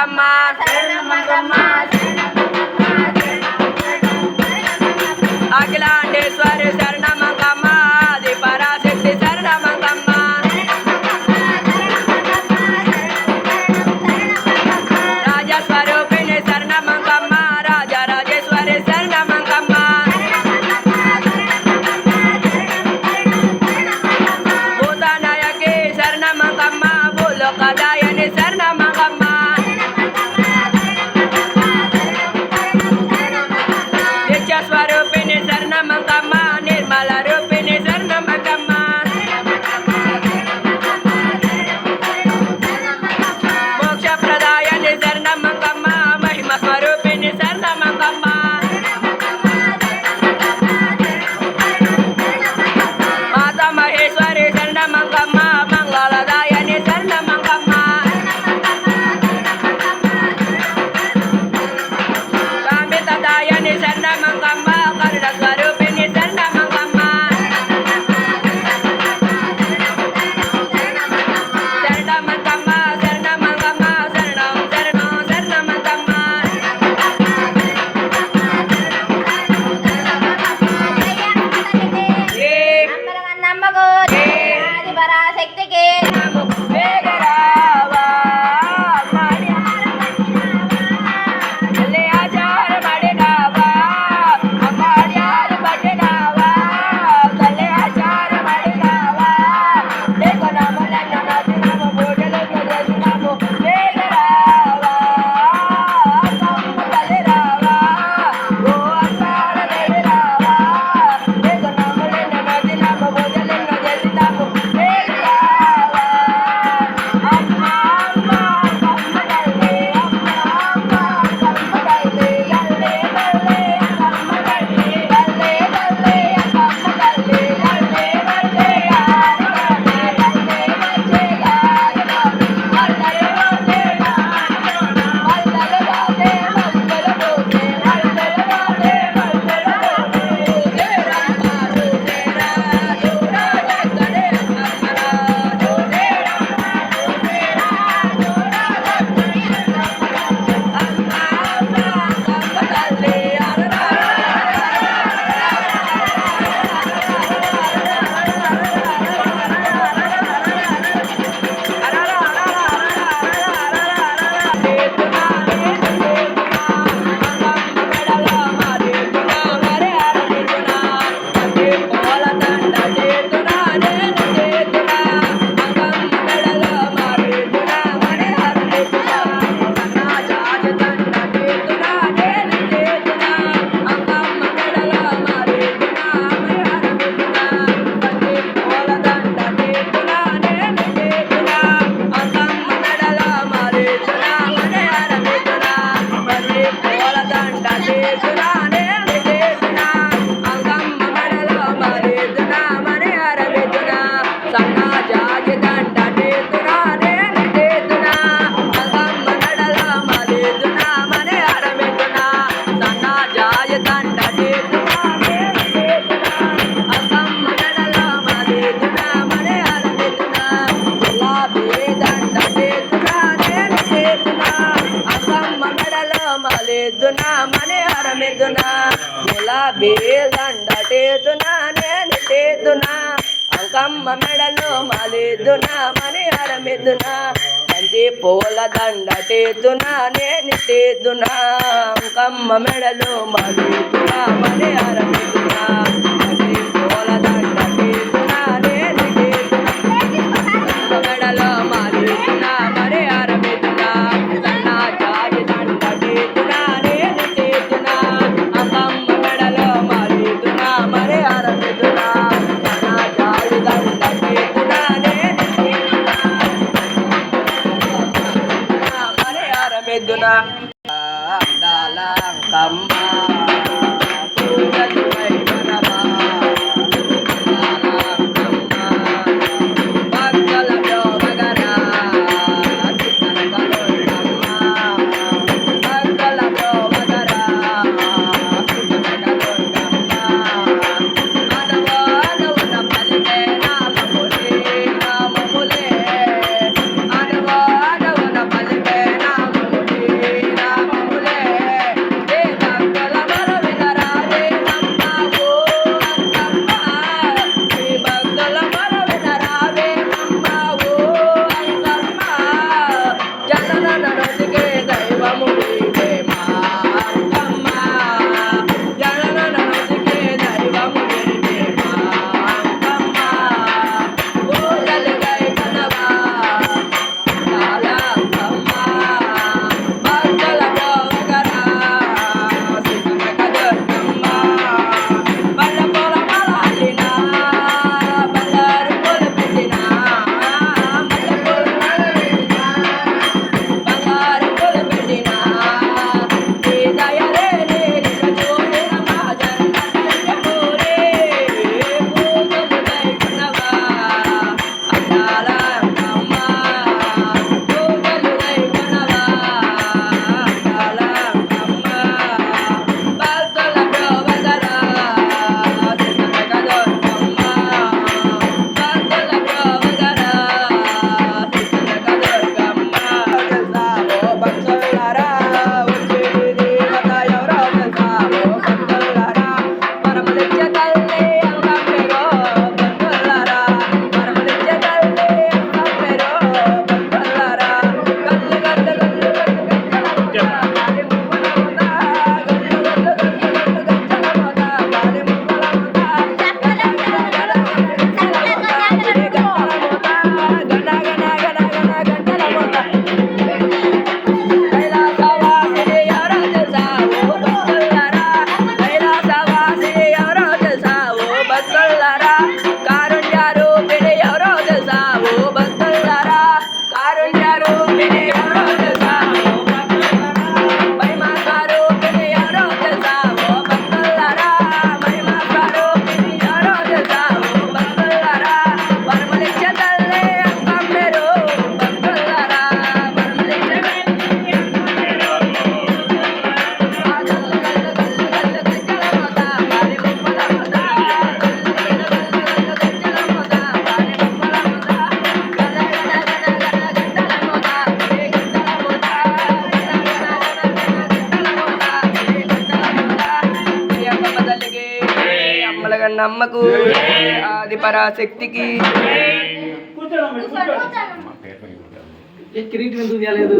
మంగమ్మ అఖిలాండేశ్వరి శరణ మంగమ్మ ఆది పరాశక్తి శరణ మంగమ్మ రాజస్వరూపిణి శరణ మంగమ్మ రాజరాజేశ్వరి శరణ మంగమ్మ భూతనాయకి శరణ మంగమ్మ భూలోకదాయని శరణ మంగమ్మ నిత్యస్వరూపిణి శరణ మంగమ్మ నిర్మల రూపిణి శరణ మంగమ్మ మోక్షప్రదాయని శరణ మంగమ్మ మహిమ స్వరూపిణి శరణ మంగమ్మ మాతా మహేశ్వరి శరణ మంగమ్మ మంగళదాయని శరణ మంగమ్మ కామితదాయని శరణ మంగమ్మ కరుణ స్వరూపిణి శరణ మంగమ్మ శరణ మంగమ్మ శరణ మంగమ్మ శరణం శరణం శరణ మంగమ్మ ఆది పరాశక్తికి వేగరావా ఆచార మడినావా అమ్మాడియారు పట్టినావా తల్లి ఆచార మడినావా దేకు నమ్మలన్న నచ్చినాము పూజలు చేసినాము వేగరావా అమ్మ తల్లి రావా ఓ అమ్మాడ దేవి రావా దేకు నమ్మలన్న నచ్చినాము పూజలు చేసినాము వేగరావా అమ్మ అమ్మ అమ్మ తల్లి అమ్మ అమ్మ అమ్మ తల్లి గల్లే గల్లే అమ్మ తల్లి గల్లే గల్లే అమ్మ తల్లి గల్లే గల్లే ఆరగానే గల్లే గల్లే ఆరగానే మల్లెల పోసే మల్లెల పోసే మల్లెల పోసే మల్లెల పోసే మల్లెల పోసే రమ్మ దూసేరా దూరా జక్కడే అమ్మరా దూసేరా దూసేరా దూరా జక్కడే అమ్మ అమ్మ అమ్మ తల్లి అరరా మాలేదునా మనే హరమెదునా గులాబీ దండటేదునా నేను చేదునా అంకమ్మ మెడలో మాలేదునా మనే హరమెదునా బంతి పూల దండటేదునా నేను చేదునా అంకమ్మ మెడలో మాలేదునా మనే హరమెదునా బంతి పూల దండటేదునా నేను చేదునా మెడలో మాలేదునా మనే హరమెదునా సన్నా జాజి దండటేదునా నేను చేదునా అంకమ్మ మెడలో మాలేదునా మనే హరమెదునా సన్నా జాజి దండటేదునా నేను చేదునా మనే హరమెదునా అందాల అంకమ్మ పూజలు అమ్మలగన్నమ్మకు ఆది పరాశక్తికి కిరీటం ఎందుకు చేయలేదు?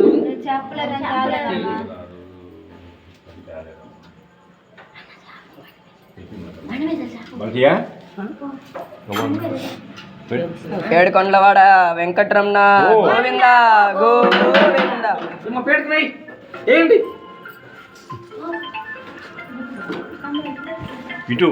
ఏడుకొండలవాడ వెంకటరమణ గోవింద గోవింద. పెడుతున్నాయి ఏంటి ఇటు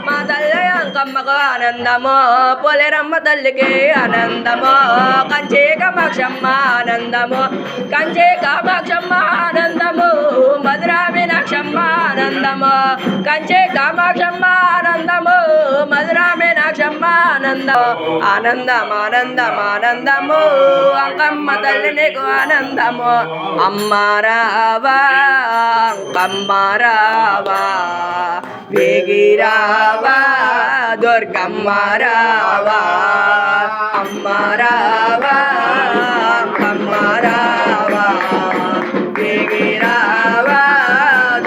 మా తల్లి అంకమ్మకు ఆనందము పోలేరమ్మ తల్లికి ఆనందము కంచి కామాక్షమ్మ ఆనందము కంచి కామాక్షమ్మ ఆనందము మధురా మీనాక్షమ్మ ఆనందము కంచి కామాక్షమ్మ ఆనందము మధురా మీనాక్షమ్మ ఆనందం ఆనందం ఆనందం ఆనందము అంకమ్మ తల్లి నీకు ఆనందము అమ్మ రావా అంకమ్మ రావా వేగిరావా దుర్గమ్మ రావా అమ్మ రావా అంకమ్మ రావా వేగిరావా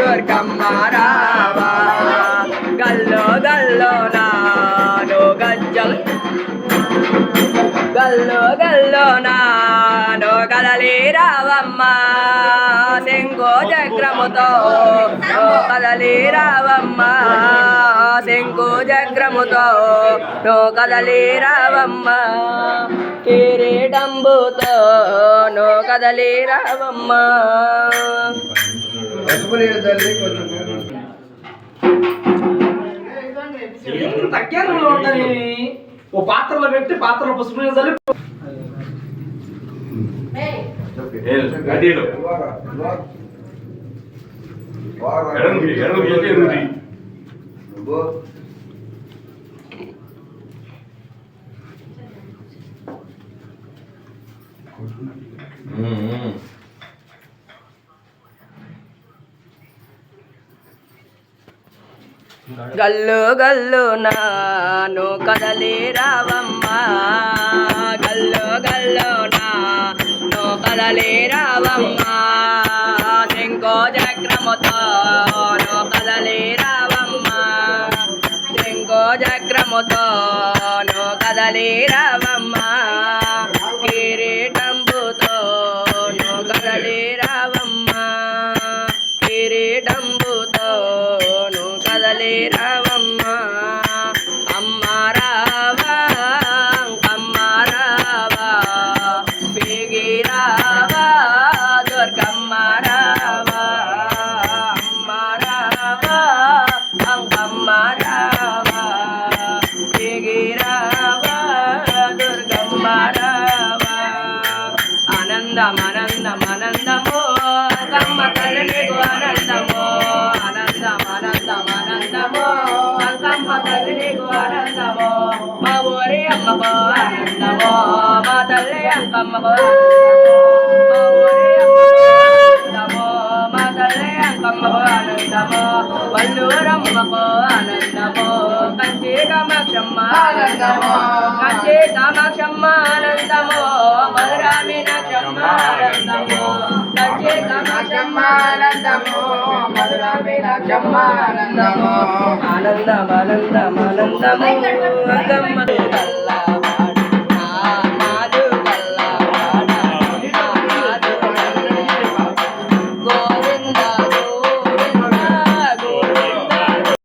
దుర్గమ్మ రావా గల్లో గల్లో నాను గజ్జలు గల్లో గల్లో నాను కదలి రావమ్మ శంఖో చక్రముతో కదలి రావమ్మ శంఖో చక్రముతో నో కదలి రావమ్మ కిరీటంబుతో నో కదలి రావమ్మ తగ్గేలో ఉంటది ఓ పాత్రలో పెట్టి పాత్రలో పసుపు నీళ్ళు చల్లి గల్లు గల్లు నాను కదలి రావమ్మ గల్లు గల్లు నాను కదలి రావమ్మ శంఖో చక్రముతో నో కదలి రావమ్మ శంఖో చక్రముతో నో కదలి రావమ్మ కిరీటంబుతో నో కదలి రావమ్మ కిరీటంబుతో నో కదలి రావమ్మ అమ్మ రావా అంకమ్మ రావా బిగి రావా దుర్గమ్మ రావా అమ్మ రావా అంకమ్మ రావా బిగి రావా దుర్గమ్మ రావా ఆనందం ఆనందం ఆనందము అంకమ్మ తల్లి నీకు ఆనందము ఆనందం ఆనందం ఆనందము అంకమ్మ తల్లి నీకు ఆనందము మా ఊరి అమ్మకు ఆనందము మా తల్లి అంకమ్మకు మా ఊరి అమ్మకు ఆనందము మా తల్లి అంకమ్మకు ఆనందము వల్లూరమ్మకు ఆనందము కంచి కామాక్షమ్మ ఆనందము కంచి కామాక్షమ్మ ఆనందము మధురా మీనాక్షమ్మ ఆనందము కంచి కామాక్షమ్మ ఆనందము మధురా మీనాక్షమ్మ ఆనందము ఆనందం ఆనందం ఆనందము అంకమ్మ